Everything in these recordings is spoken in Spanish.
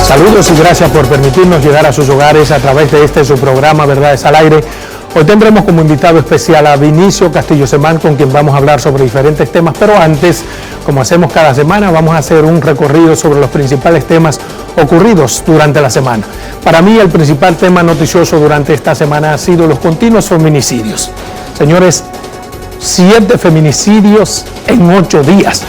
Saludos y gracias por permitirnos llegar a sus hogares a través de este su programa Verdades al Aire. Hoy tendremos como invitado especial a Vinicio Castillo Semán, con quien vamos a hablar sobre diferentes temas, pero antes, como hacemos cada semana, vamos a hacer un recorrido sobre los principales temas ocurridos durante la semana. Para mí, el principal tema noticioso durante esta semana ha sido los continuos feminicidios. Señores, 7 feminicidios en 8 días.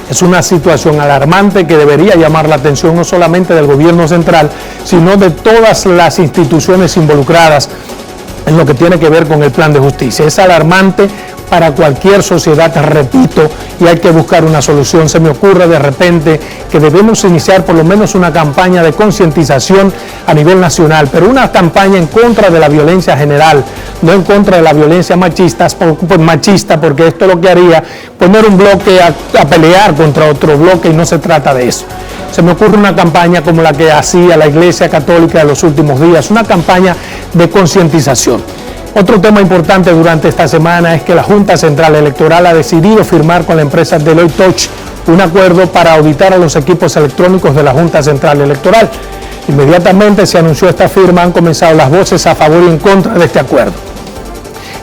Es una situación alarmante que debería llamar la atención no solamente del gobierno central, sino de todas las instituciones involucradas en lo que tiene que ver con el plan de justicia. Es alarmante para cualquier sociedad, repito, y hay que buscar una solución. Se me ocurre de repente que debemos iniciar por lo menos una campaña de concientización a nivel nacional, pero una campaña en contra de la violencia general, no en contra de la violencia machista, porque esto lo que haría poner un bloque a pelear contra otro bloque y no se trata de eso. Se me ocurre una campaña como la que hacía la Iglesia Católica en los últimos días, una campaña de concientización. Otro tema importante durante esta semana es que la Junta Central Electoral ha decidido firmar con la empresa Deloitte Touch un acuerdo para auditar a los equipos electrónicos de la Junta Central Electoral. Inmediatamente se anunció esta firma, han comenzado las voces a favor y en contra de este acuerdo.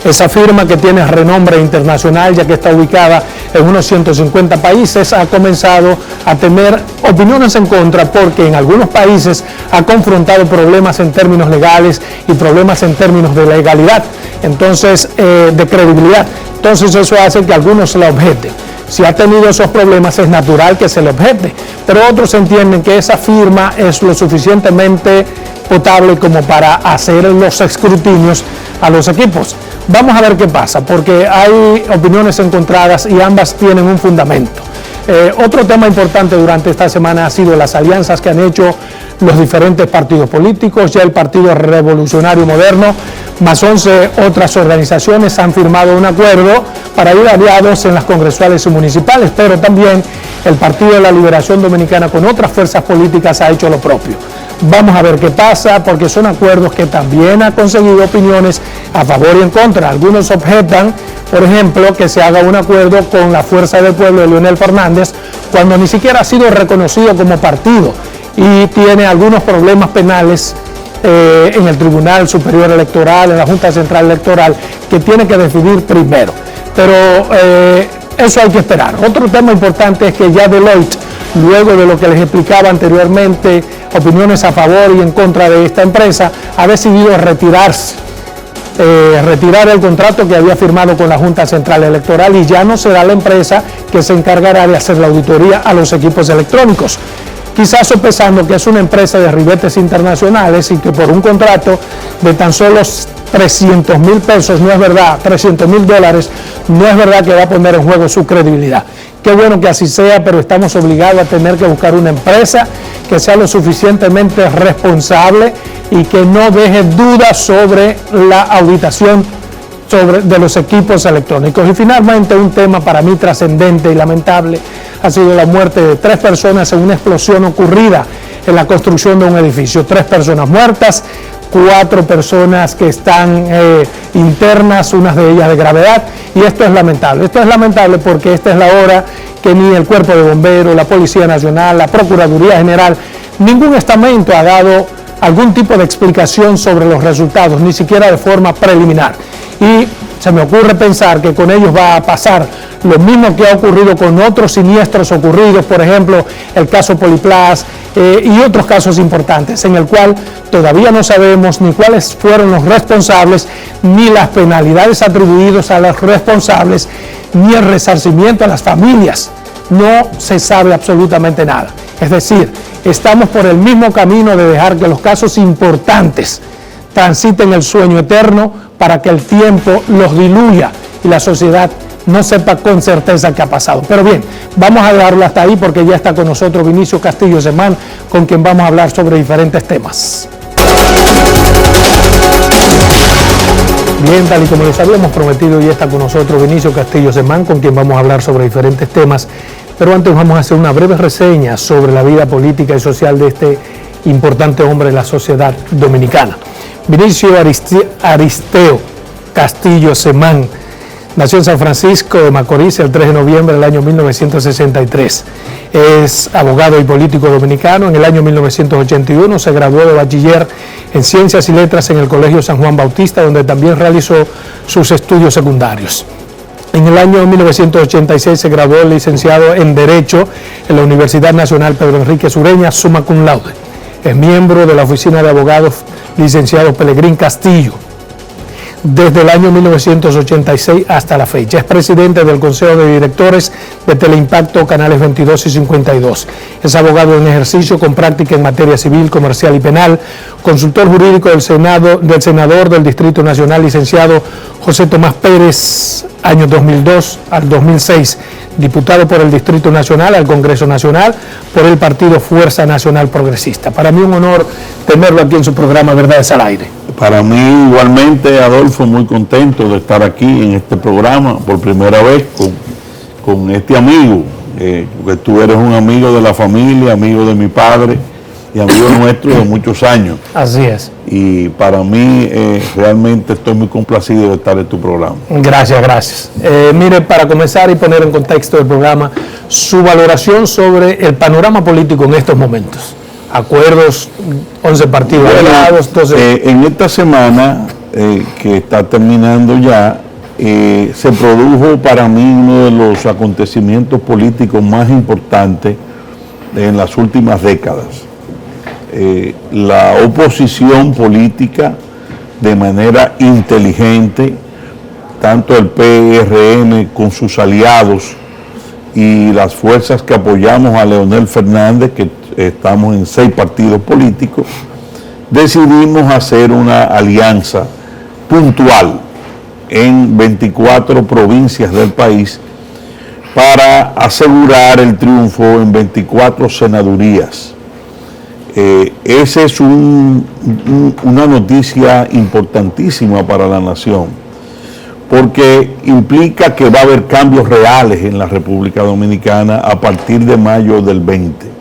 Esa firma, que tiene renombre internacional ya que está ubicada en unos 150 países, ha comenzado a tener opiniones en contra porque en algunos países ha confrontado problemas en términos legales y problemas en términos de legalidad, entonces de credibilidad. Entonces eso hace que algunos se la objeten. Si ha tenido esos problemas es natural que se le objete, pero otros entienden que esa firma es lo suficientemente potable como para hacer los escrutinios a los equipos. Vamos a ver qué pasa, porque hay opiniones encontradas y ambas tienen un fundamento. Otro tema importante durante esta semana ha sido las alianzas que han hecho los diferentes partidos políticos. Ya el Partido Revolucionario Moderno, más 11 otras organizaciones han firmado un acuerdo para ir aliados en las congresuales y municipales, pero también el Partido de la Liberación Dominicana con otras fuerzas políticas ha hecho lo propio. Vamos a ver qué pasa, porque son acuerdos que también han conseguido opiniones a favor y en contra. Algunos objetan, por ejemplo, que se haga un acuerdo con la Fuerza del Pueblo de Leonel Fernández, cuando ni siquiera ha sido reconocido como partido y tiene algunos problemas penales en el Tribunal Superior Electoral, en la Junta Central Electoral, que tiene que decidir primero. Pero eso hay que esperar. Otro tema importante es que ya Deloitte, luego de lo que les explicaba anteriormente, opiniones a favor y en contra de esta empresa, ha decidido retirar el contrato que había firmado con la Junta Central Electoral y ya no será la empresa que se encargará de hacer la auditoría a los equipos electrónicos. Quizás sopesando que es una empresa de ribetes internacionales y que por un contrato de tan solo 300,000 pesos, no es verdad, $300,000, no es verdad que va a poner en juego su credibilidad. Qué bueno que así sea, pero estamos obligados a tener que buscar una empresa que sea lo suficientemente responsable y que no deje dudas sobre la auditación de los equipos electrónicos. Y finalmente, un tema para mí trascendente y lamentable ha sido la muerte de 3 personas en una explosión ocurrida en la construcción de un edificio. 3 personas muertas, 4 personas que están internas, unas de ellas de gravedad, y esto es lamentable. Esto es lamentable porque esta es la hora que ni el Cuerpo de Bomberos, la Policía Nacional, la Procuraduría General, ningún estamento ha dado algún tipo de explicación sobre los resultados, ni siquiera de forma preliminar. Y se me ocurre pensar que con ellos va a pasar lo mismo que ha ocurrido con otros siniestros ocurridos, por ejemplo, el caso Poliplas y otros casos importantes, en el cual todavía no sabemos ni cuáles fueron los responsables, ni las penalidades atribuidas a los responsables, ni el resarcimiento a las familias. No se sabe absolutamente nada. Es decir, estamos por el mismo camino de dejar que los casos importantes transiten el sueño eterno para que el tiempo los diluya y la sociedad no sepa con certeza qué ha pasado. Pero bien, vamos a dejarlo hasta ahí porque ya está con nosotros Vinicio Castillo Semán, con quien vamos a hablar sobre diferentes temas. Bien, tal y como les habíamos prometido, ya está con nosotros Vinicio Castillo Semán, con quien vamos a hablar sobre diferentes temas. Pero antes vamos a hacer una breve reseña sobre la vida política y social de este importante hombre de la sociedad dominicana. Vinicio Aristeo Castillo Semán Nació en San Francisco de Macorís el 3 de noviembre del año 1963. Es abogado y político dominicano. En el año 1981 se graduó de bachiller en Ciencias y Letras en el Colegio San Juan Bautista, donde también realizó sus estudios secundarios. En el año 1986 se graduó licenciado en Derecho en la Universidad Nacional Pedro Enrique Sureña, summa cum laude. Es miembro de la Oficina de Abogados Licenciado Pelegrín Castillo desde el año 1986 hasta la fecha. Es presidente del Consejo de Directores de Teleimpacto Canales 22 y 52. Es abogado en ejercicio con práctica en materia civil, comercial y penal, consultor jurídico del senador del Distrito Nacional, licenciado José Tomás Pérez, año 2002 al 2006, diputado por el Distrito Nacional al Congreso Nacional por el Partido Fuerza Nacional Progresista. Para mí un honor tenerlo aquí en su programa Verdades al Aire. Para mí igualmente, Adolfo, muy contento de estar aquí en este programa por primera vez con este amigo, porque tú eres un amigo de la familia, amigo de mi padre y amigo nuestro de muchos años. Así es. Y para mí realmente estoy muy complacido de estar en tu programa. Gracias, gracias. Mire, para comenzar y poner en contexto el programa, su valoración sobre el panorama político en estos momentos. Acuerdos, 11 partidos aliados, entonces... en esta semana que está terminando ya, se produjo para mí uno de los acontecimientos políticos más importantes en las últimas décadas. La oposición política, de manera inteligente, tanto el PRM con sus aliados y las fuerzas que apoyamos a Leonel Fernández, que estamos en 6 partidos políticos, decidimos hacer una alianza puntual en 24 provincias del país para asegurar el triunfo en 24 senadurías. Esa es una noticia importantísima para la nación, porque implica que va a haber cambios reales en la República Dominicana a partir de mayo del 20.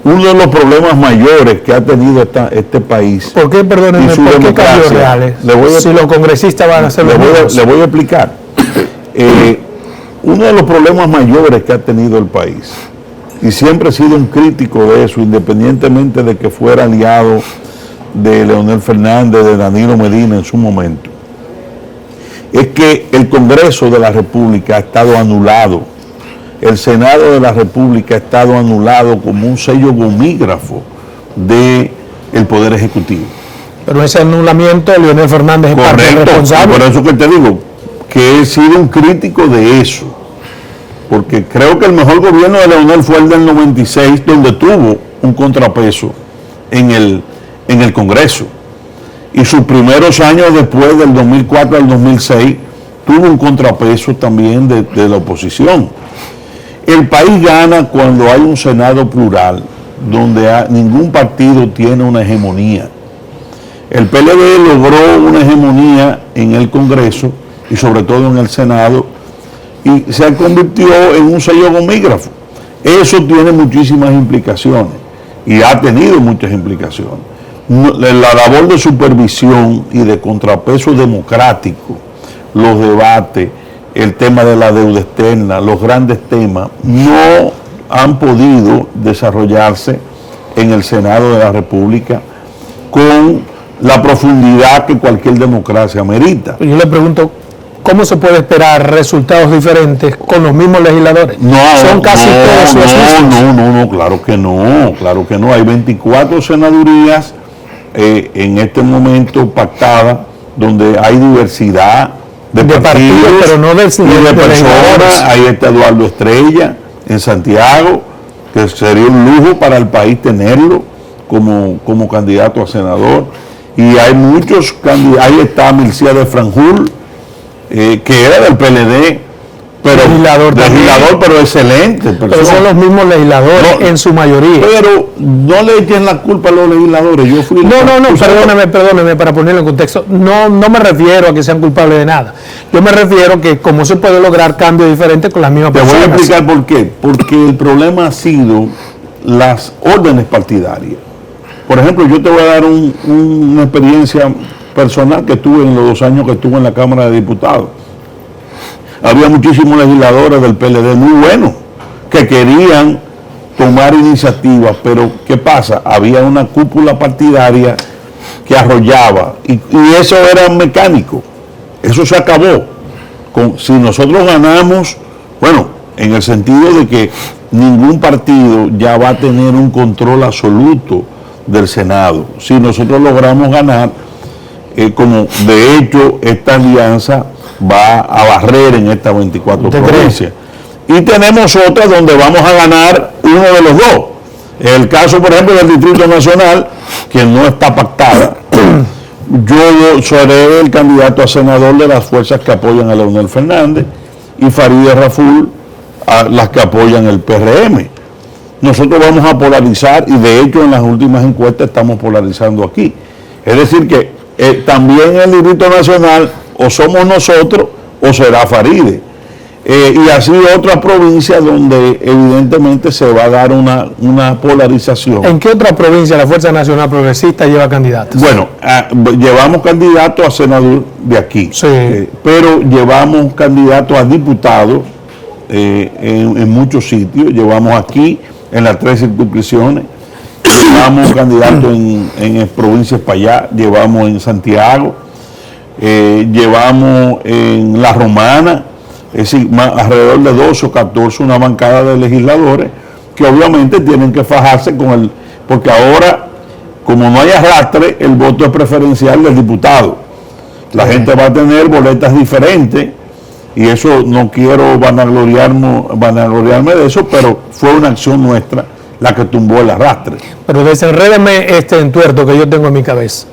Uno de los problemas mayores que ha tenido este país... ¿Por qué, perdónenme, por qué cambios reales? Si los congresistas van a hacer los mismos. Le voy a explicar. Uno de los problemas mayores que ha tenido el país, y siempre he sido un crítico de eso, independientemente de que fuera aliado de Leonel Fernández, de Danilo Medina en su momento, es que el Congreso de la República ha estado anulado. El Senado de la República ha estado anulado como un sello gomígrafo del Poder Ejecutivo. Pero ese anulamiento, Leonel Fernández es parte del responsable. Por eso que te digo que he sido un crítico de eso, porque creo que el mejor gobierno de Leonel fue el del 96, donde tuvo un contrapeso en el Congreso. Y sus primeros años después, del 2004 al 2006, tuvo un contrapeso también de la oposición. El país gana cuando hay un Senado plural, donde ningún partido tiene una hegemonía. El PLD logró una hegemonía en el Congreso y sobre todo en el Senado, y se convirtió en un sello gomígrafo. Eso tiene muchísimas implicaciones y ha tenido muchas implicaciones. La labor de supervisión y de contrapeso democrático, los debates, el tema de la deuda externa, los grandes temas, no han podido desarrollarse en el Senado de la República con la profundidad que cualquier democracia merita. Yo le pregunto, ¿cómo se puede esperar resultados diferentes con los mismos legisladores? Son casi todos los mismos. No, claro que no. Hay 24 senadurías en este momento pactadas, donde hay diversidad de partidos, pero no de personas. Ahí está Eduardo Estrella en Santiago, que sería un lujo para el país tenerlo como candidato a senador. Y hay muchos candidatos. Ahí está Milcía de Franjul, que era del PLD, pero legislador, pero excelente. Pero son los mismos legisladores en su mayoría. Pero no le echen la culpa a los legisladores. Yo fui perdóneme, para ponerlo en contexto. No me refiero a que sean culpables de nada. Yo me refiero a que cómo se puede lograr cambios diferentes con las mismas personas. Te voy a explicar por qué. Porque el problema ha sido las órdenes partidarias. Por ejemplo, yo te voy a dar una experiencia personal que tuve en los 2 años que estuve en la Cámara de Diputados. había muchísimos legisladores del PLD muy buenos que querían tomar iniciativas, pero ¿qué pasa? Había una cúpula partidaria que arrollaba y eso era mecánico. Eso se acabó. Si nosotros ganamos, bueno, en el sentido de que ningún partido ya va a tener un control absoluto del Senado. Si nosotros logramos ganar, como de hecho esta alianza va a barrer en estas 24 provincias. Y tenemos otras donde vamos a ganar uno de los dos. El caso, por ejemplo, del Distrito Nacional, que no está pactada. Yo seré el candidato a senador de las fuerzas que apoyan a Leonel Fernández y Farideh Raful a las que apoyan el PRM. Nosotros vamos a polarizar y de hecho en las últimas encuestas estamos polarizando aquí. Es decir que también en el Distrito Nacional o somos nosotros o será Farideh. Y así otras provincias donde evidentemente se va a dar una polarización. ¿En qué otra provincia la Fuerza Nacional Progresista lleva candidatos? Bueno, llevamos candidatos a senador de aquí, sí. Pero llevamos candidatos a diputados en muchos sitios. Llevamos aquí en las 3 circunscripciones, llevamos candidatos en provincias para allá, llevamos en Santiago, llevamos en La Romana. Es decir, alrededor de 12 o 14, una bancada de legisladores que obviamente tienen que fajarse con porque ahora, como no hay arrastre, el voto es preferencial del diputado. La gente va a tener boletas diferentes y eso no quiero vanagloriarme de eso, pero fue una acción nuestra la que tumbó el arrastre. Pero desenrédeme este entuerto que yo tengo en mi cabeza.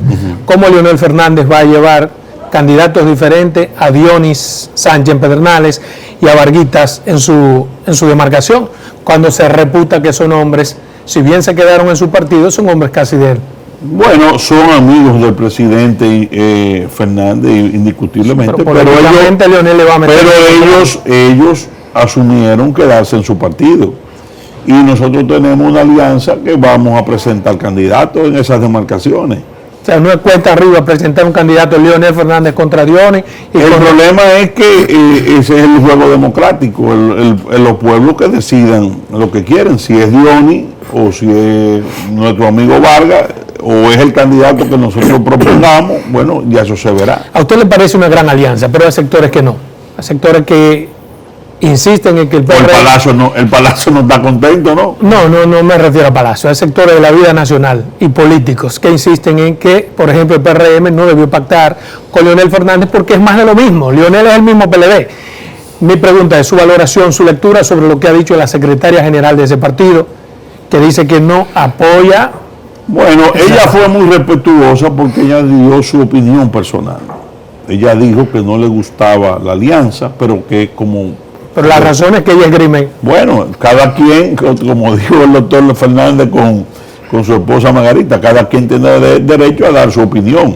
¿Cómo Leonel Fernández va a llevar candidatos diferentes a Dionis Sánchez en Pedernales y a Varguitas en su demarcación, cuando se reputa que son hombres, si bien se quedaron en su partido, son hombres casi de él? Bueno, son amigos del presidente Fernández, indiscutiblemente, ellos asumieron quedarse en su partido y nosotros tenemos una alianza que vamos a presentar candidatos en esas demarcaciones. O sea, no es cuesta arriba presentar un candidato Leonel Fernández contra Dionis. El problema es que ese es el juego democrático, los pueblos que decidan lo que quieren, si es Dionis o si es nuestro amigo Vargas o es el candidato que nosotros propongamos, bueno, ya eso se verá. A usted le parece una gran alianza, pero hay sectores que no, hay sectores que insisten en que el PRM... El Palacio no está contento, ¿no? No me refiero a Palacio, hay sectores de la vida nacional y políticos que insisten en que, por ejemplo, el PRM no debió pactar con Leonel Fernández porque es más de lo mismo. Leonel es el mismo PLD. Mi pregunta es su valoración, su lectura sobre lo que ha dicho la secretaria general de ese partido, que dice que no apoya... Bueno, ella fue muy respetuosa porque ella dio su opinión personal. Ella dijo que no le gustaba la alianza, pero que como... Pero las razones que ella esgrime. Bueno, cada quien, como dijo el doctor Fernández con su esposa Margarita, cada quien tiene derecho a dar su opinión.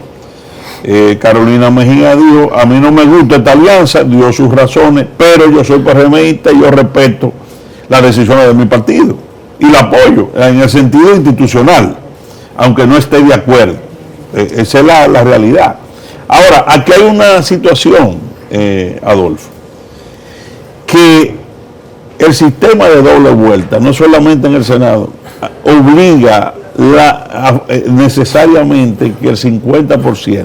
Carolina Mejía dijo, a mí no me gusta esta alianza, dio sus razones, pero yo soy PRMista y yo respeto las decisiones de mi partido y la apoyo en el sentido institucional, aunque no esté de acuerdo. Esa es la realidad. Ahora, aquí hay una situación, Adolfo, que el sistema de doble vuelta, no solamente en el Senado, obliga necesariamente que el 50%,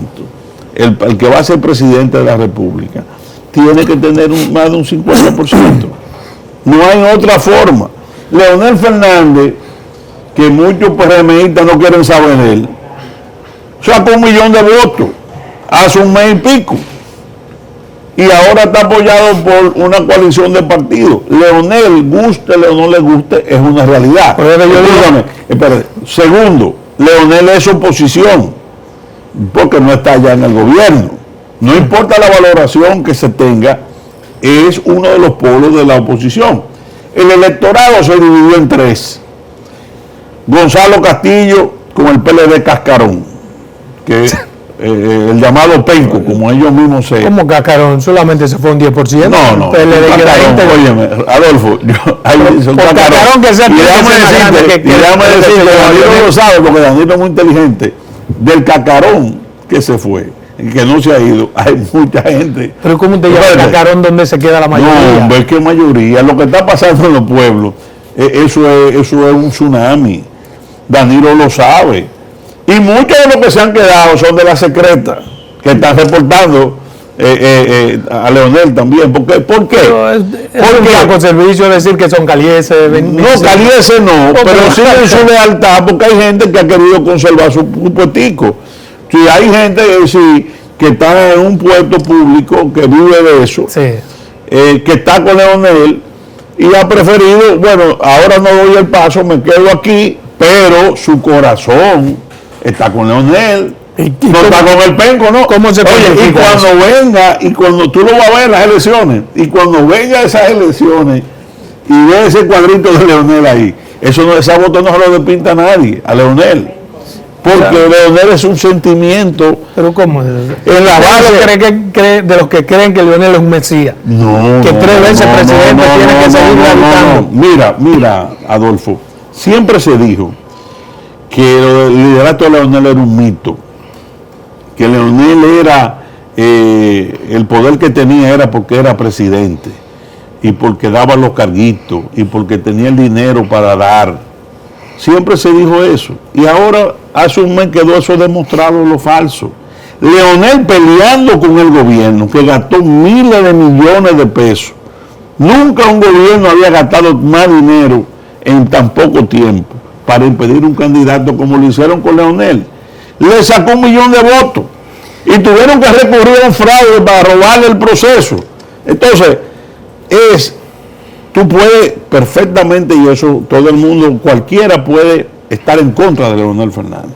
el que va a ser presidente de la República, tiene que tener más de un 50%. No hay otra forma. Leonel Fernández, que muchos PRMistas no quieren saber de él, sacó 1 millón de votos hace un mes y pico. Y ahora está apoyado por una coalición de partidos. Leonel, guste o no le guste, es una realidad. Segundo, Leonel es oposición, porque no está allá en el gobierno. No importa la valoración que se tenga, es uno de los polos de la oposición. El electorado se dividió en 3. Gonzalo Castillo con el PLD Cascarón, que el llamado penco, como ellos mismos se... ¿Cómo Cascarón? Solamente se fue un 10%. No, óyeme, Adolfo, Cascarón que sea... Y déjame decirle, Danilo lo sabe, porque Danilo es muy inteligente, del Cascarón que se fue, que no se ha ido, hay mucha gente. Pero ¿cómo te llama Cacarón donde se queda la mayoría? No, es que mayoría, lo que está pasando en los pueblos, eso es un tsunami. Danilo lo sabe. Y muchos de los que se han quedado son de la secreta, que están reportando a Leonel también. ¿Por qué? Porque con servicio decir que son calieses. No, calieses no, pero sí en su lealtad, porque hay gente que ha querido conservar su puestico. Si hay gente que está en un puesto público, que vive de eso, sí. Que está con Leonel y ha preferido, bueno, ahora no doy el paso, me quedo aquí, pero su corazón está con Leonel. No está con el penco, ¿no? ¿Cómo se Oye, y cuando venga, y cuando tú lo vas a ver en las elecciones, y cuando venga esas elecciones y ve ese cuadrito de Leonel ahí, esa voto no se lo despinta a nadie, a Leonel. Porque Leonel es un sentimiento. ¿Pero cómo? En la base de los que creen que Leonel es un mesías. No. Que 3 veces presidente tiene que seguir habitando. Mira, Adolfo, siempre se dijo que el liderato de Leonel era un mito. Que Leonel era, el poder que tenía era porque era presidente. Y porque daba los carguitos. Y porque tenía el dinero para dar. Siempre se dijo eso. Y ahora, hace un mes quedó eso demostrado lo falso. Leonel peleando con el gobierno, que gastó miles de millones de pesos. Nunca un gobierno había gastado más dinero en tan poco tiempo para impedir un candidato como lo hicieron con Leonel. Le sacó 1 millón de votos y tuvieron que recurrir a un fraude para robarle el proceso. Entonces, tú puedes perfectamente, y eso todo el mundo, cualquiera puede estar en contra de Leonel Fernández.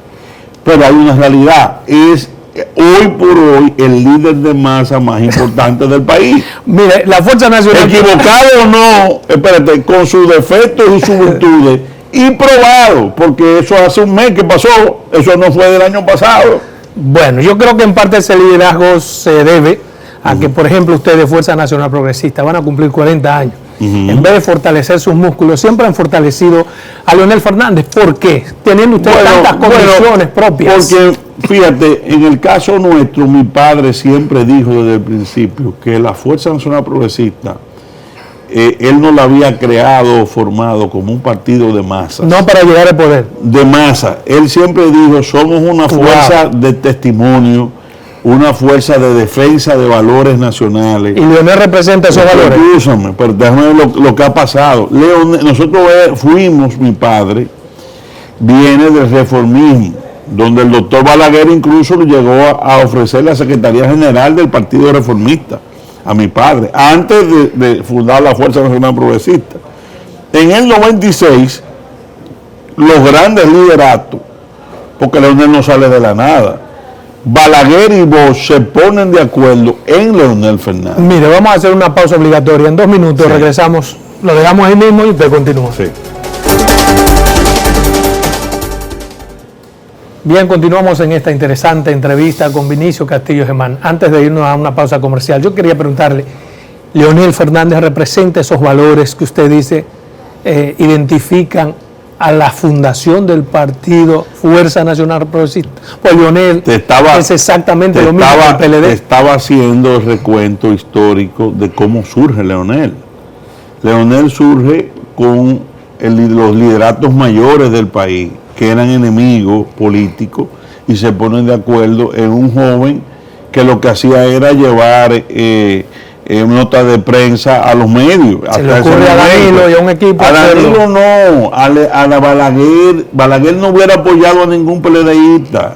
Pero hay una realidad, es hoy por hoy el líder de masa más importante del país. Mire, la Fuerza Nacional... Equivocado o no, espérate, con sus defectos y sus virtudes, y probado, porque eso hace un mes que pasó, eso no fue del año pasado. Bueno, yo creo que en parte ese liderazgo se debe a que, por ejemplo, ustedes, Fuerza Nacional Progresista, van a cumplir 40 años. En vez de fortalecer sus músculos, siempre han fortalecido a Leonel Fernández. ¿Por qué? Teniendo ustedes tantas condiciones propias. Porque, fíjate, en el caso nuestro, mi padre siempre dijo desde el principio que la Fuerza Nacional Progresista, él no la había creado o formado como un partido de masas. No para llegar al poder. De masa. Él siempre dijo, somos una fuerza de testimonio, una fuerza de defensa de valores nacionales. Y Leonel representa esos valores. Escúchame, pero déjame lo que ha pasado. Nosotros fuimos, mi padre, viene del reformismo, donde el doctor Balaguer incluso llegó a ofrecer la Secretaría General del Partido Reformista a mi padre, antes de fundar la Fuerza Nacional Progresista. En el 96, los grandes lideratos, porque Leonel no sale de la nada, Balaguer y Bosch se ponen de acuerdo en Leonel Fernández. Mire, vamos a hacer una pausa obligatoria. En 2 minutos regresamos, lo dejamos ahí mismo y usted continúa. Sí. Bien, continuamos en esta interesante entrevista con Vinicio Castillo Germán. Antes de irnos a una pausa comercial, yo quería preguntarle, ¿Leonel Fernández representa esos valores que usted dice identifican a la fundación del partido Fuerza Nacional Progresista? Pues Leonel es exactamente lo mismo que el PLD. Estaba haciendo el recuento histórico de cómo surge Leonel. Leonel surge con los lideratos mayores del país, que eran enemigos políticos, y se ponen de acuerdo en un joven que lo que hacía era llevar nota de prensa a los medios. Se le ocurre a Danilo y a un equipo. A Danilo no, a la Balaguer. Balaguer no hubiera apoyado a ningún PLDista,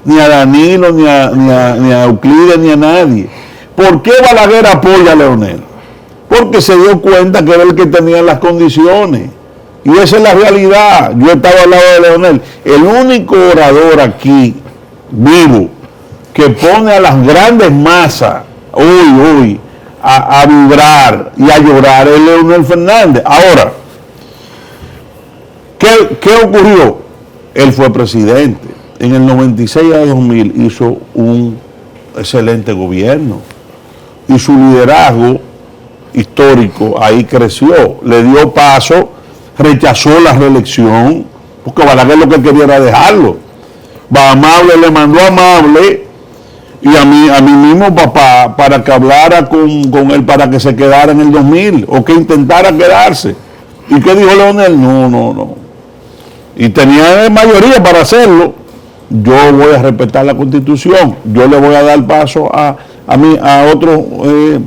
ni a Danilo, ni a Euclides, ni a nadie. ¿Por qué Balaguer apoya a Leonel? Porque se dio cuenta que era el que tenía las condiciones. Y esa es la realidad. Yo estaba al lado de Leonel. El único orador aquí, vivo, que pone a las grandes masas, hoy, a vibrar y a llorar, es Leonel Fernández. Ahora, ¿qué ocurrió? Él fue presidente. En el 96 a 2000 hizo un excelente gobierno. Y su liderazgo histórico ahí creció. Le dio paso, rechazó la reelección, porque Balaguer lo que quería era dejarlo. Amable le mandó a Amable y a mi mismo papá para que hablara con él para que se quedara en el 2000 o que intentara quedarse. ¿Y qué dijo Leonel? No. Y tenía mayoría para hacerlo. Yo voy a respetar la Constitución. Yo le voy a dar paso a otro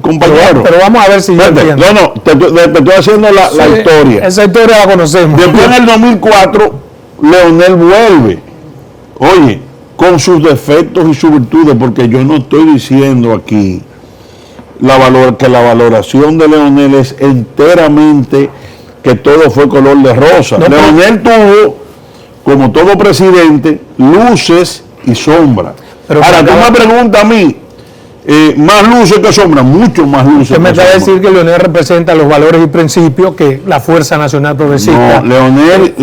compañero. Pero vamos a ver si yo entiendo. No, te estoy haciendo la historia. Esa historia la conocemos. Después en el 2004, Leonel vuelve. Oye, con sus defectos y sus virtudes, porque yo no estoy diciendo aquí que la valoración de Leonel es enteramente que todo fue color de rosa. No, Leonel tuvo, como todo presidente, luces y sombras. Ahora, tú me preguntas a mí, más luces que sombras, mucho más luces. Usted me está a decir que Leonel representa los valores y principios que la Fuerza Nacional Progresista. No, Leonel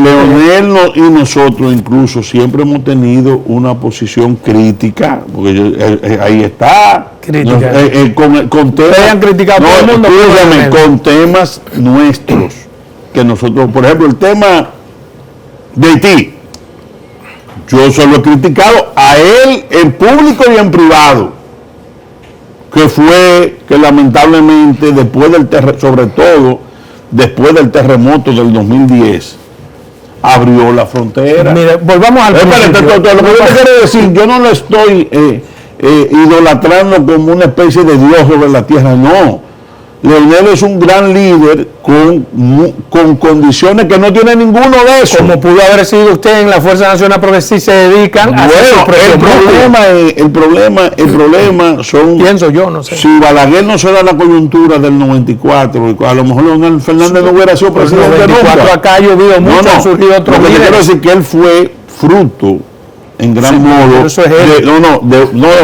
y nosotros incluso siempre hemos tenido una posición crítica, porque ahí está. Crítica. Con temas, han criticado todo el mundo. Con temas nuestros, que nosotros, por ejemplo, el tema de Haití, yo solo he criticado a él en público y en privado, que fue que lamentablemente sobre todo después del terremoto del 2010, abrió la frontera. Mire, volvamos al principio. Lo que yo te quiero decir, yo no lo estoy idolatrando como una especie de Dios sobre la tierra, no. Leonel es un gran líder con condiciones que no tiene ninguno de esos. Como pudo haber sido usted en la Fuerza Nacional Progresista, se dedican a hacer el problema son... Pienso yo, no sé. Si Balaguer no se da la coyuntura del 94, a lo mejor Leonel Fernández no hubiera sido presidente nunca. Acá ha llovido mucho, han surgido otros líderes. Quiero decir que él fue fruto, en gran modo... Eso es él.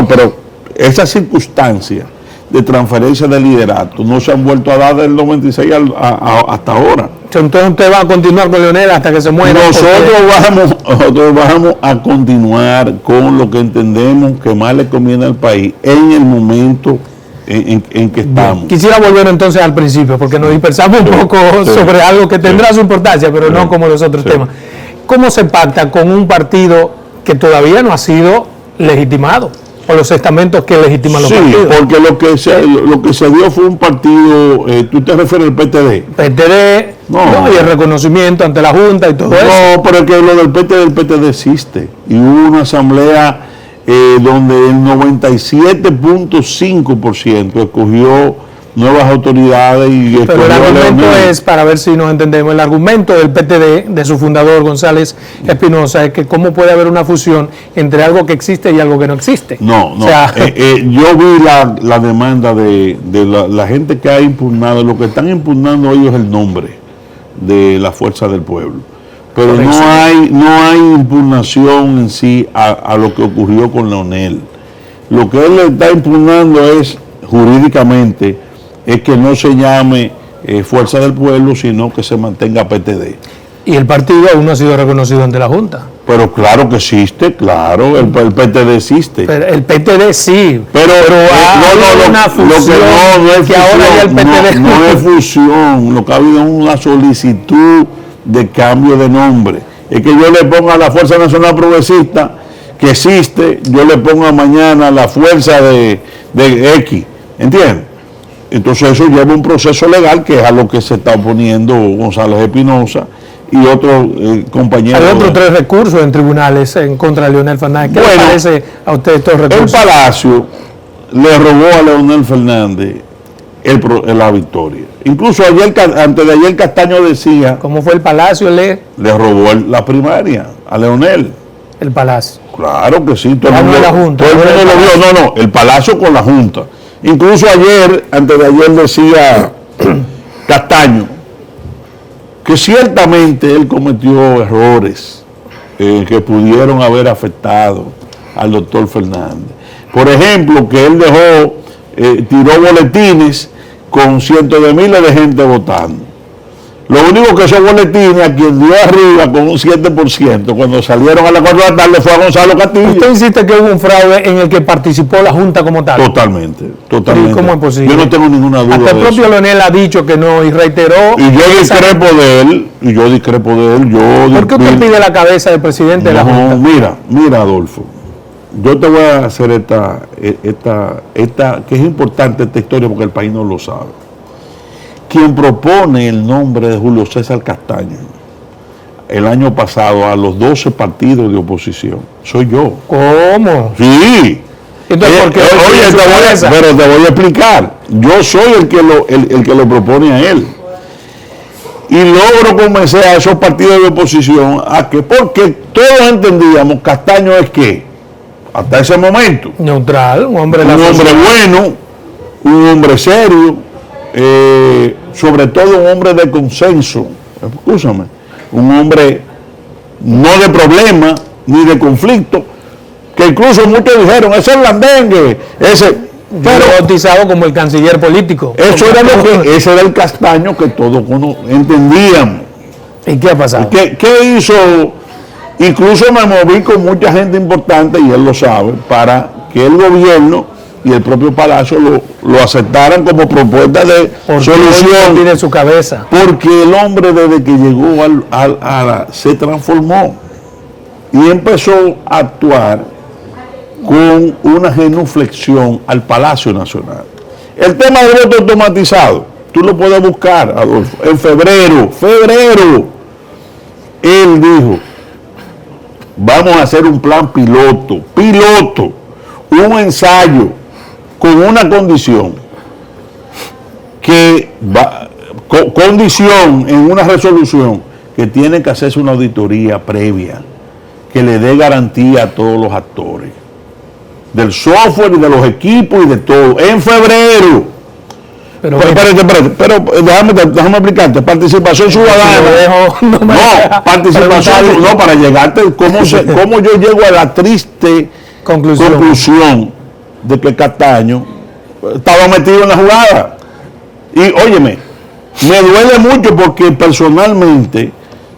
Pero esa circunstancia de transferencia de liderato no se han vuelto a dar del 96 hasta ahora. Entonces usted va a continuar con Leonel hasta que se muera. Nosotros vamos a continuar con lo que entendemos que más le conviene al país en el momento en que estamos. Quisiera volver entonces al principio, porque nos dispersamos un poco sobre algo que tendrá su importancia, pero no como los otros temas. ¿Cómo se pacta con un partido que todavía no ha sido legitimado? O los estamentos que legitiman los partidos. Sí, porque lo que se dio fue un partido, tú te refieres al PTD. PTD, no, y el reconocimiento ante la Junta y todo eso. No, pero es que lo del PTD existe. Y hubo una asamblea donde el 97.5% escogió nuevas autoridades. Pero el argumento es, para ver si nos entendemos, el argumento del PTD, de su fundador González Espinosa, es que cómo puede haber una fusión entre algo que existe y algo que no existe. No. O sea, yo vi la demanda de la gente que ha impugnado. Lo que están impugnando ellos es el nombre de la Fuerza del Pueblo. Pero no hay impugnación en sí a lo que ocurrió con Leonel. Lo que él le está impugnando es, jurídicamente, es que no se llame Fuerza del Pueblo, sino que se mantenga PTD. Y el partido aún no ha sido reconocido ante la Junta. Pero claro que existe, claro, el PTD existe. Pero el PTD sí. Pero una fusión, no es fusión, lo que ha habido es una solicitud de cambio de nombre. Es que yo le ponga a la Fuerza Nacional Progresista, que existe, yo le pongo mañana la Fuerza de X, ¿entiendes? Entonces eso lleva un proceso legal, que es a lo que se está oponiendo González Espinosa y otros compañeros. Hay otros 3 recursos en tribunales en contra de Leonel Fernández. ¿Qué le parece a usted estos recursos? El Palacio le robó a Leonel Fernández la victoria. Incluso antes de ayer Castaño decía... ¿Cómo fue el Palacio? Le robó la primaria a Leonel. El Palacio. Claro que sí. Todo el mundo lo vio. No, el Palacio con la Junta. Incluso antes de ayer decía Castaño que ciertamente él cometió errores que pudieron haber afectado al doctor Fernández. Por ejemplo, que él tiró boletines con cientos de miles de gente votando. Lo único que esos boletines, a quien dio arriba con un 7%, cuando salieron a las 4 de la tarde, fue a Gonzalo Castillo. ¿Usted insiste que hubo un fraude en el que participó la Junta como tal? Totalmente. ¿Y cómo es posible? Yo no tengo ninguna duda. Hasta el propio Leonel ha dicho que no y reiteró. Y yo discrepo de él. ¿Por qué usted pide la cabeza del presidente de la Junta? Mira, Adolfo. yo te voy a hacer esta, que es importante esta historia porque el país no lo sabe. Quien propone el nombre de Julio César Castaño el año pasado a los 12 partidos de oposición soy yo. ¿Cómo? Sí. Entonces, ¿por qué oye, pero te voy a explicar. Yo soy el que lo propone a él. Y logro convencer a esos partidos de oposición a que, porque todos entendíamos, Castaño es que, hasta ese momento, neutral, un hombre bueno, un hombre serio, sobre todo un hombre de consenso, escúchame, un hombre no de problema ni de conflicto, que incluso muchos dijeron, ese es Blandengue, pero bautizado como el canciller político. Ese era el Castaño que todos entendíamos. ¿Y qué ha pasado? ¿Qué hizo? Incluso me moví con mucha gente importante, y él lo sabe, para que el gobierno y el propio Palacio lo aceptaran como propuesta de solución. Tiene su cabeza. Porque el hombre desde que llegó se transformó y empezó a actuar con una genuflexión al Palacio Nacional. El tema del voto automatizado, tú lo puedes buscar, Adolfo, en febrero, él dijo, vamos a hacer un plan piloto, un ensayo con una condición, condición en una resolución que tiene que hacerse una auditoría previa que le dé garantía a todos los actores, del software y de los equipos y de todo, en febrero. Pero déjame explicarte, participación ciudadana. Participación, no, para llegarte, cómo yo llego a la triste conclusión de que Castaño estaba metido en la jugada. Y óyeme, me duele mucho porque personalmente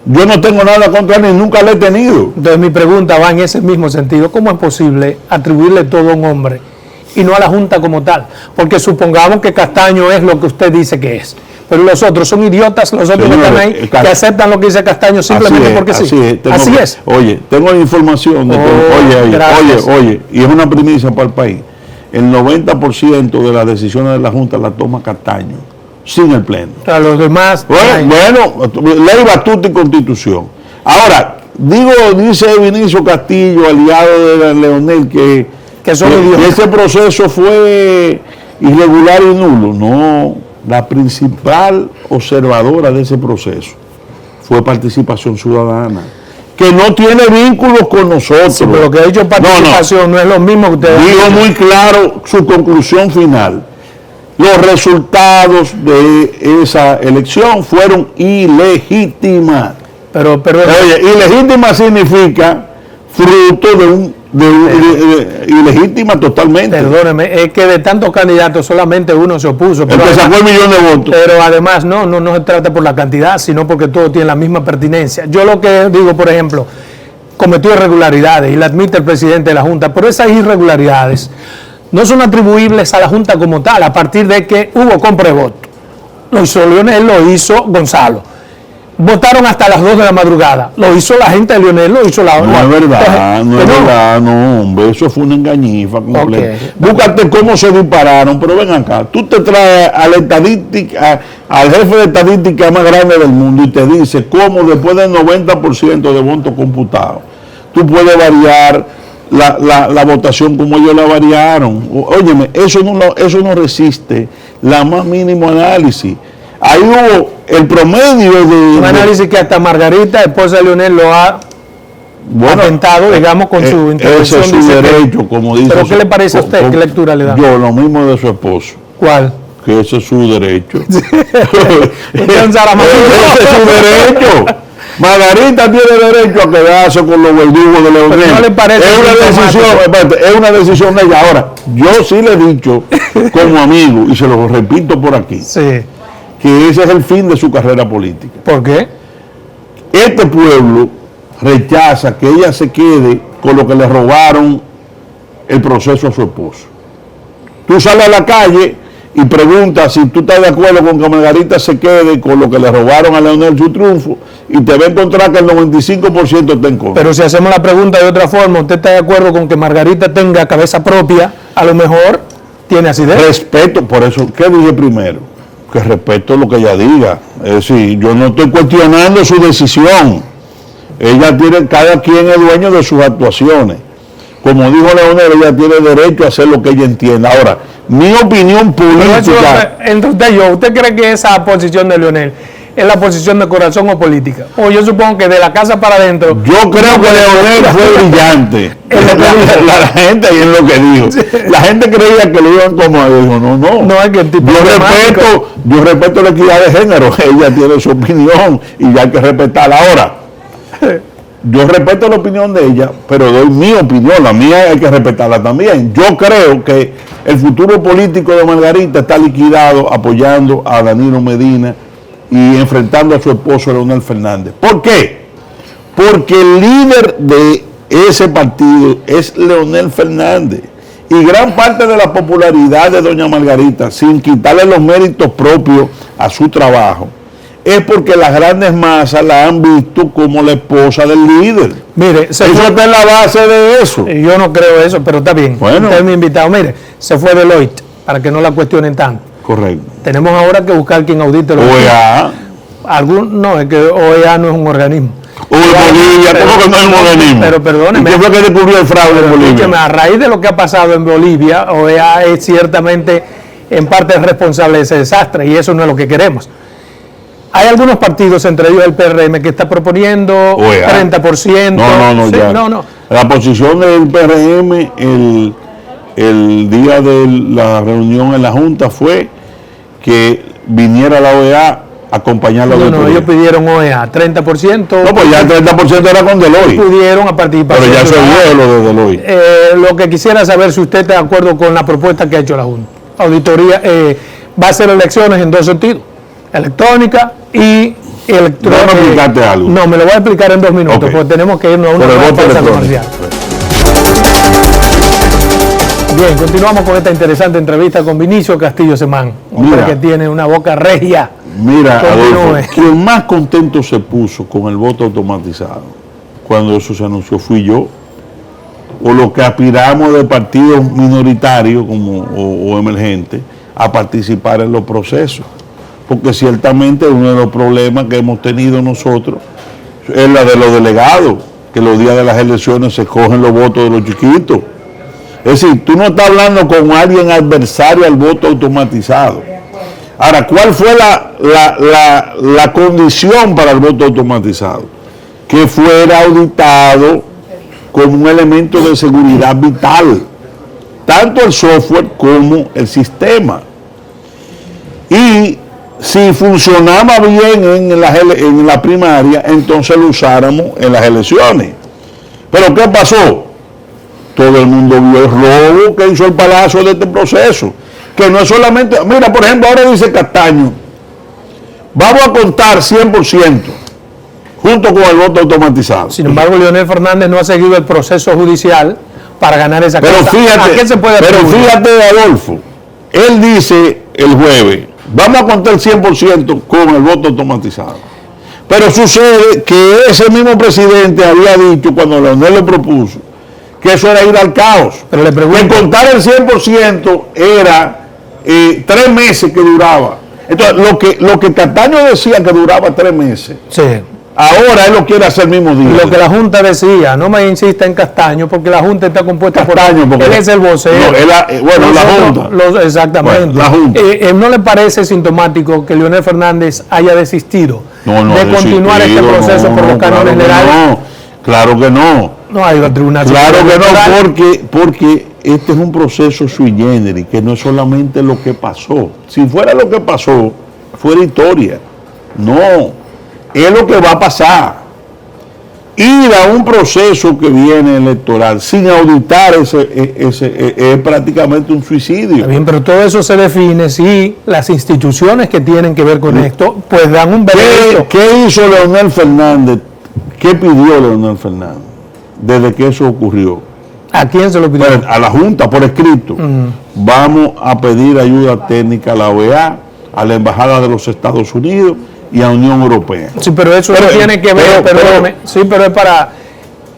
yo no tengo nada contra él, ni nunca lo he tenido. Entonces mi pregunta va en ese mismo sentido. ¿Cómo es posible atribuirle todo a un hombre y no a la Junta como tal? Porque supongamos que Castaño es lo que usted dice que es. Pero los otros son idiotas, los otros que están ahí, que aceptan lo que dice Castaño simplemente porque sí. Así es. Oye, tengo la información de que, y es una primicia para el país. El 90% de las decisiones de la Junta la toma Castaño, sin el Pleno. A los demás. Bueno, ley, batuta y constitución. Ahora, dice Vinicio Castillo, aliado de Leonel, que ese proceso fue irregular y nulo. No, la principal observadora de ese proceso fue Participación Ciudadana, que no tiene vínculos con nosotros. Sí, pero lo que ha dicho Participación no es lo mismo que ustedes. Digo muy claro su conclusión final. Los resultados de esa elección fueron ilegítimas. Pero oye, ilegítima significa fruto de ilegítima totalmente. Perdóneme, es que de tantos candidatos solamente uno se opuso. El que sacó el millón de votos. Pero además no se trata por la cantidad, sino porque todos tienen la misma pertinencia. Yo lo que digo, por ejemplo, cometió irregularidades y la admite el presidente de la Junta, pero esas irregularidades no son atribuibles a la Junta como tal, a partir de que hubo compra de voto. Lo hizo Leonel, lo hizo Gonzalo. Votaron hasta las 2 de la madrugada. Lo hizo la gente de Leonel, lo hizo la... No es verdad, no, hombre, eso fue una engañifa completa. Okay. Búscate cómo se dispararon, pero ven acá, tú te traes a la estadística, al jefe de estadística más grande del mundo y te dice cómo después del 90% de votos computados, tú puedes variar la votación como ellos la variaron. Óyeme, eso no resiste la más mínimo análisis. Ahí hubo el promedio de... Un análisis que hasta Margarita, esposa de Leonel, lo ha atentado, digamos, con su intervención. Ese es su derecho, como dice. ¿Pero qué le parece a usted? ¿Qué lectura le da? Yo, lo mismo de su esposo. ¿Cuál? Que ese es su derecho. Ese es su derecho. Margarita tiene derecho a quedarse con los verdugos de Leonel. ¿No le parece? Es una decisión de ella. Ahora, yo sí le he dicho como amigo, y se lo repito por aquí, sí, que ese es el fin de su carrera política. ¿Por qué? Este pueblo rechaza que ella se quede con lo que le robaron el proceso a su esposo. Tú sales a la calle y pregunta si tú estás de acuerdo con que Margarita se quede con lo que le robaron a Leonel su triunfo, y te va a encontrar que el 95% está en contra. Pero si hacemos la pregunta de otra forma, ¿usted está de acuerdo con que Margarita tenga cabeza propia? A lo mejor tiene asidero. Respeto, por eso, ¿qué dije primero? Que respeto lo que ella diga. Es decir, yo no estoy cuestionando su decisión. Ella tiene, cada quien es dueño de sus actuaciones. Como dijo Leonel, ella tiene derecho a hacer lo que ella entienda. Ahora, mi opinión política... Entre usted y yo, ¿usted cree que esa posición de Leonel es la posición de corazón o política? O yo supongo que de la casa para adentro... Yo creo que Leonel fue brillante. La gente ahí en lo que dijo. La gente creía que lo iban como a dijo, no. No es que el tipo yo respeto la equidad de género. Ella tiene su opinión y ya hay que respetarla. Ahora, yo respeto la opinión de ella, pero doy mi opinión, la mía hay que respetarla también. Yo creo que el futuro político de Margarita está liquidado apoyando a Danilo Medina y enfrentando a su esposo Leonel Fernández. ¿Por qué? Porque el líder de ese partido es Leonel Fernández, y gran parte de la popularidad de doña Margarita, sin quitarle los méritos propios a su trabajo, es porque las grandes masas la han visto como la esposa del líder. Mire, eso está en la base de eso. Yo no creo eso, pero está bien. Bueno. Usted es mi invitado. Mire, se fue Deloitte, para que no la cuestionen tanto. Correcto. Tenemos ahora que buscar quien audite los OEA. No, es que OEA no es un organismo. Bolivia, ¿cómo que no es un organismo? Pero perdóneme. ¿Qué fue que descubrió el fraude en Bolivia? A raíz de lo que ha pasado en Bolivia, OEA es ciertamente en parte responsable de ese desastre, y eso no es lo que queremos. Hay algunos partidos, entre ellos el PRM, que está proponiendo 30%. No, sí, ya. No. La posición del PRM el día de la reunión en la Junta fue que viniera la OEA a acompañar la auditoría. No, ellos pidieron OEA, 30%. No, pues ya el 30% era con Deloitte. Pudieron a participar. Pero ya se vio lo de Deloitte. Lo que quisiera saber si usted está de acuerdo con la propuesta que ha hecho la Junta. Auditoría va a hacer elecciones en dos sentidos: electrónica y electrónica. ¿Vamos a explicarte algo? No, me lo voy a explicar en 2 minutos, okay, porque tenemos que irnos a una pausa comercial. Bien, continuamos con esta interesante entrevista con Vinicio Castillo Semán, hombre que tiene una boca regia. Mira, Adolfo, quien más contento se puso con el voto automatizado cuando eso se anunció fui yo, o los que aspiramos de partidos minoritarios o emergentes a participar en los procesos. Porque ciertamente uno de los problemas que hemos tenido nosotros es la de los delegados, que los días de las elecciones se cogen los votos de los chiquitos. Es decir, tú no estás hablando con alguien adversario al voto automatizado. Ahora, ¿cuál fue la condición para el voto automatizado? Que fuera auditado como un elemento de seguridad vital, tanto el software como el sistema. Y si funcionaba bien en la primaria, entonces lo usáramos en las elecciones. Pero ¿qué pasó? Todo el mundo vio el robo que hizo el Palacio de este proceso. Que no es solamente... Mira, por ejemplo, ahora dice Castaño, vamos a contar 100% junto con el voto automatizado. Sin embargo, Leonel Fernández no ha seguido el proceso judicial para ganar esa cosa. ¿A qué se puede pero fíjate, Adolfo, él dice el jueves, vamos a contar 100% con el voto automatizado. Pero sucede que ese mismo presidente había dicho, cuando Leonel le propuso, que eso era ir al caos. Pero le pregunto, que contar el 100% era 3 meses que duraba. Entonces, lo que Castaño decía que duraba 3 meses, sí, ahora él lo quiere hacer el mismo día. Lo que la Junta decía, no me insista en Castaño, porque la Junta está compuesta Castaño, por... Él es el vocero. No, la Junta. Exactamente. Bueno, la Junta. ¿No le parece sintomático que Leonel Fernández haya desistido de continuar este proceso por los cánones generales? No, claro que no. No hay un tribunal. Claro que no, porque este es un proceso sui generis, que no es solamente lo que pasó. Si fuera lo que pasó, fuera historia. No, es lo que va a pasar. Ir a un proceso que viene electoral sin auditar es prácticamente un suicidio. Está bien, pero todo eso se define si las instituciones que tienen que ver con esto, pues dan un veredicto. ¿Qué hizo Leonel Fernández? ¿Qué pidió Leonel Fernández desde que eso ocurrió? ¿A quién se lo pidió? A la Junta por escrito. Vamos a pedir ayuda técnica a la OEA, a la Embajada de los Estados Unidos y a Unión Europea. Sí, pero eso no tiene que ver, perdóname, sí, pero es para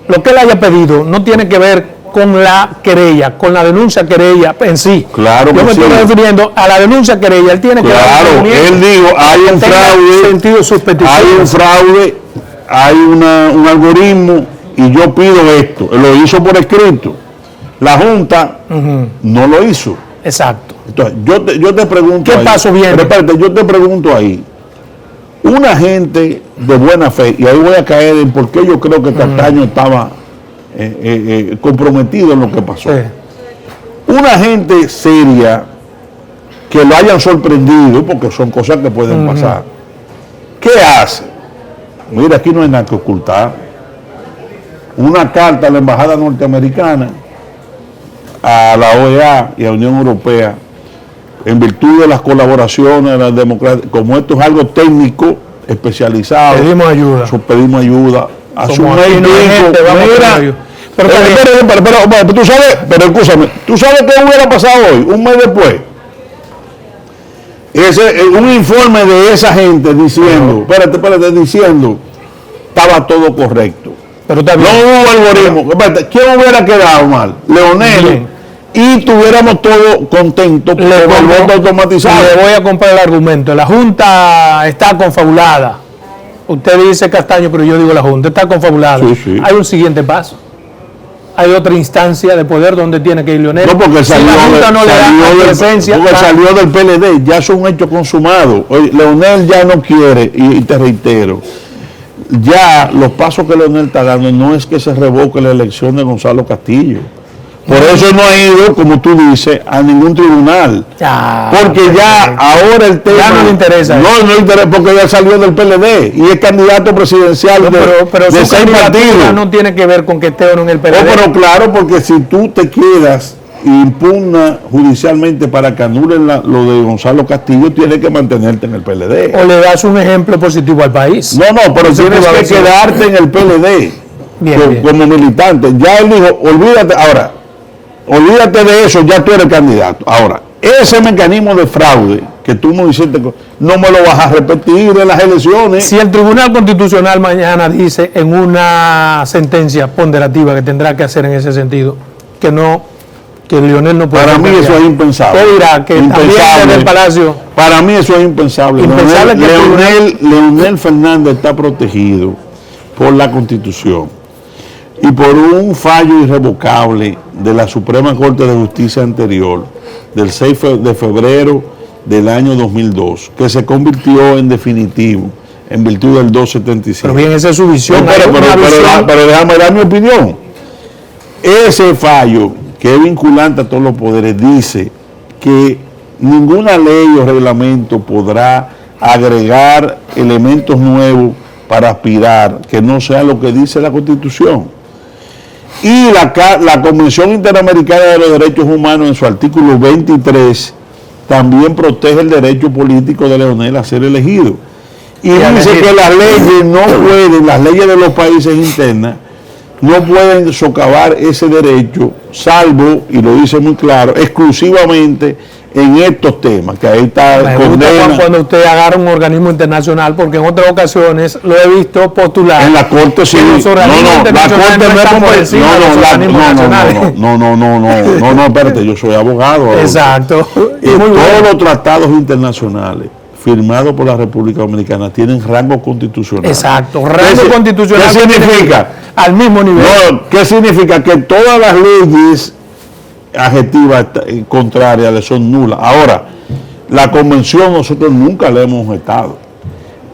lo que él haya pedido, no tiene que ver con la querella, con la denuncia querella en sí. Claro que yo me estoy refiriendo a la denuncia querella, él tiene que dar él dijo, hay un fraude, sentido sus peticiones. Hay un fraude, hay un algoritmo y yo pido esto. Lo hizo por escrito. La Junta no lo hizo. Exacto. Entonces, yo te pregunto. ¿Qué paso viene? Pero espérate, yo te pregunto ahí. Una gente de buena fe, y ahí voy a caer en por qué yo creo que Castaño estaba comprometido en lo que pasó. Sí. Una gente seria que lo hayan sorprendido, porque son cosas que pueden pasar. ¿Qué hace? Mira, aquí no hay nada que ocultar. Una carta a la Embajada Norteamericana, a la OEA y a la Unión Europea, en virtud de las colaboraciones de las democracias, como esto es algo técnico, especializado, pedimos ayuda. Pedimos ayuda. Hace un mes pero tú sabes, pero escúchame, ¿tú sabes qué hubiera pasado hoy, un mes después? Un informe de esa gente diciendo, espérate, diciendo, estaba todo correcto. Pero no hubo algoritmo. ¿Quién hubiera quedado mal? Leonel. Bien. Y tuviéramos todo contento con el voto automatizado. Le voy a comprar el argumento. La Junta está confabulada. Usted dice Castaño, pero yo digo la Junta está confabulada. Sí. Hay un siguiente paso. Hay otra instancia de poder donde tiene que ir Leonel. No, porque si la Junta no le da presencia. Porque salió del PLD, ya es un hecho consumado. Leonel ya no quiere, y te reitero, ya los pasos que Leonel está dando no es que se revoque la elección de Gonzalo Castillo. Por eso no ha ido, como tú dices, a ningún tribunal. Porque ya ahora el tema... Ya no le interesa. No le interesa porque ya salió del PLD y es candidato presidencial pero de 6 partidos. No tiene que ver con que esté o no en el PLD. Pero claro, porque si tú te quedas e impugna judicialmente para que anulen lo de Gonzalo Castillo, tienes que mantenerte en el PLD. O le das un ejemplo positivo al país. No, pero tienes que quedarte en el PLD como militante. Ya él dijo, olvídate de eso, ya tú eres candidato. Ahora, ese mecanismo de fraude que tú no hiciste, no me lo vas a repetir en las elecciones. Si el Tribunal Constitucional mañana dice en una sentencia ponderativa que tendrá que hacer en ese sentido, que Leonel no puede... Para mí eso es impensable. ¿Qué dirá? Que también en el Palacio... Para mí eso es impensable. Leonel Fernández está protegido por la Constitución y por un fallo irrevocable de la Suprema Corte de Justicia anterior, del 6 de febrero del año 2002, que se convirtió en definitivo en virtud del 275. Pero bien, esa es su visión. Pero déjame dar mi opinión. Ese fallo, que es vinculante a todos los poderes, dice que ninguna ley o reglamento podrá agregar elementos nuevos para aspirar que no sea lo que dice la Constitución. Y la Convención Interamericana de los Derechos Humanos, en su artículo 23, también protege el derecho político de Leonel a ser elegido. Y dice que las leyes no pueden, las leyes de los países internas, no pueden socavar ese derecho, salvo, y lo dice muy claro, exclusivamente en estos temas, que ahí está condena. Cuando usted agarra un organismo internacional, porque en otras ocasiones lo he visto postular. En la Corte sí. Los organismos internacionales no están por encima de los organismos nacionales. No, espérate, yo soy abogado. Exacto. Todos los tratados internacionales firmados por la República Dominicana tienen rango constitucional. Exacto, rango constitucional. ¿Qué significa? Al mismo nivel. No, ¿qué significa? Que todas las leyes adjetivas contrarias le son nulas. Ahora, la convención nosotros nunca la hemos objetado.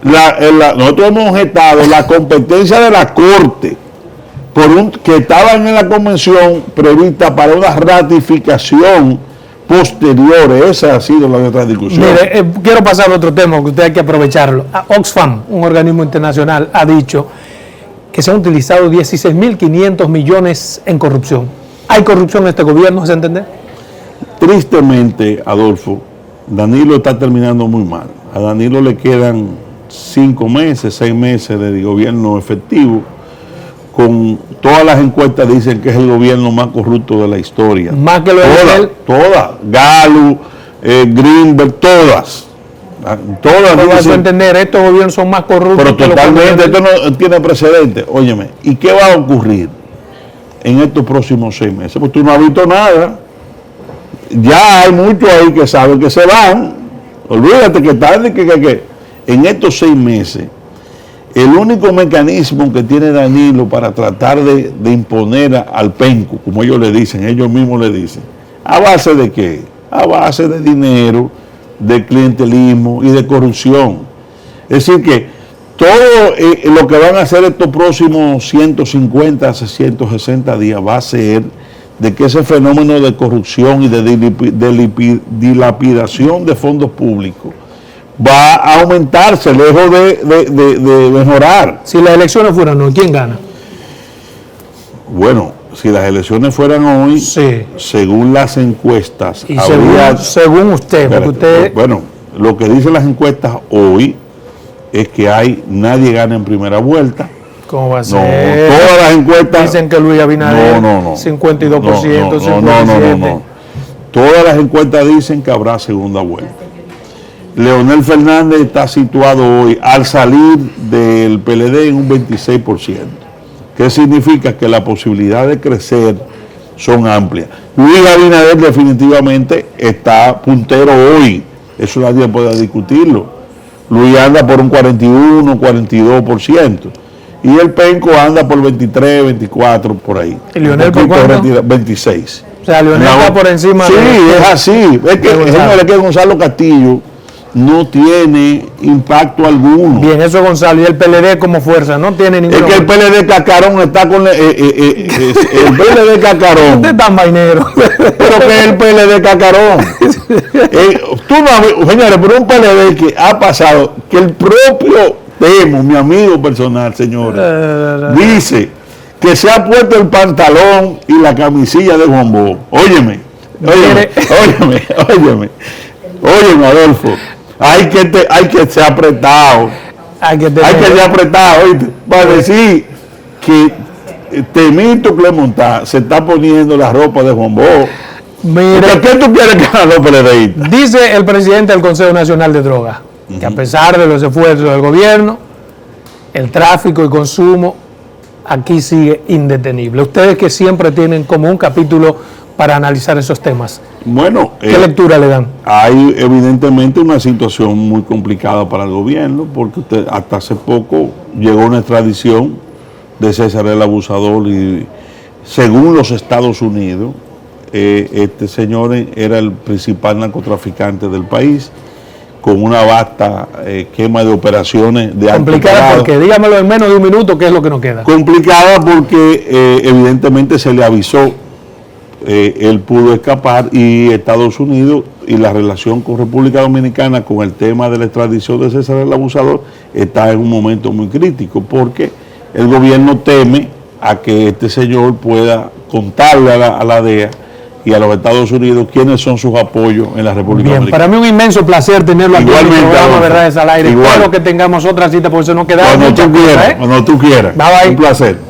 Nosotros hemos objetado la competencia de la Corte que estaban en la convención prevista para una ratificación posterior. Esa ha sido la otra discusión. Mire, quiero pasar a otro tema que usted hay que aprovecharlo. Oxfam, un organismo internacional, ha dicho que se han utilizado 16.500 millones en corrupción. ¿Hay corrupción en este gobierno, se entiende? Tristemente, Adolfo, Danilo está terminando muy mal. A Danilo le quedan 5 meses, 6 meses de gobierno efectivo, con todas las encuestas dicen que es el gobierno más corrupto de la historia. Más que lo de él. Todas. Galo, Greenberg, todas. Todas. No vas a entender, estos gobiernos son más corruptos. Pero que totalmente, esto no tiene precedente. Óyeme, ¿y qué va a ocurrir en estos próximos 6 meses? Pues tú no has visto nada. Ya hay muchos ahí que saben que se van. Olvídate que tarde, que en estos 6 meses, el único mecanismo que tiene Danilo para tratar de imponer al penco, como ellos le dicen, ellos mismos le dicen, ¿a base de qué? A base de dinero, de clientelismo y de corrupción. Es decir que todo lo que van a hacer estos próximos 150, 160 días va a ser de que ese fenómeno de corrupción y de dilapidación de fondos públicos va a aumentarse lejos de mejorar. Si las elecciones fueran hoy, ¿quién gana? Bueno, si las elecciones fueran hoy, sí, según las encuestas, y según usted, porque usted... Bueno, lo que dicen las encuestas hoy es que nadie gana en primera vuelta. ¿Cómo va a ser? No, todas las encuestas dicen que Luis Abinader, 52%, 57%. No. Todas las encuestas dicen que habrá segunda vuelta. Leonel Fernández está situado hoy, al salir del PLD, en un 26%. ¿Qué significa? Que la posibilidad de crecer son amplias. Luis Abinader definitivamente está puntero hoy. Eso nadie puede discutirlo. Luis anda por un 41, 42%. Y el penco anda por 23, 24, por ahí. ¿Y Leonel por cuánto? 26. O sea, Leonel está por encima de... Sí, es así. Es que Gonzalo Castillo no tiene impacto alguno. Bien, eso Gonzalo. Y el PLD como fuerza no tiene ningún... Es que el PLD Cacarón está con... el PLD Cacarón. Usted es tan vainero. Pero que es el PLD Cacarón. Tú no, señores, pero un PLD que ha pasado, que el propio Temo, mi amigo personal, señores, dice que se ha puesto el pantalón y la camisilla de Juan Bosch. Óyeme, Adolfo. Hay que ser apretado. Hay que ser apretado, ¿oíste? Para decir que Temito Clemontá se está poniendo la ropa de Juan Bosch. Mire, ¿Qué tú quieres que haga los PLDistas? Dice el presidente del Consejo Nacional de Drogas que a pesar de los esfuerzos del gobierno, el tráfico y consumo aquí sigue indetenible. Ustedes que siempre tienen como un capítulo para analizar esos temas. Bueno, ¿qué lectura le dan? Hay evidentemente una situación muy complicada para el gobierno, porque hasta hace poco llegó una extradición de César el Abusador y según los Estados Unidos, este señor era el principal narcotraficante del país, con una vasta quema de operaciones de alto complicada porque, dígamelo en menos de un minuto, ¿qué es lo que nos queda? Complicada porque evidentemente se le avisó, él pudo escapar y Estados Unidos y la relación con República Dominicana con el tema de la extradición de César el Abusador está en un momento muy crítico porque el gobierno teme a que este señor pueda contarle a la DEA y a los Estados Unidos quiénes son sus apoyos en la República Dominicana. Para mí un inmenso placer tenerlo aquí en el programa Verdades al Aire. Espero que tengamos otra cita porque eso no queda. Cuando tú quieras. Bye, bye. Un placer.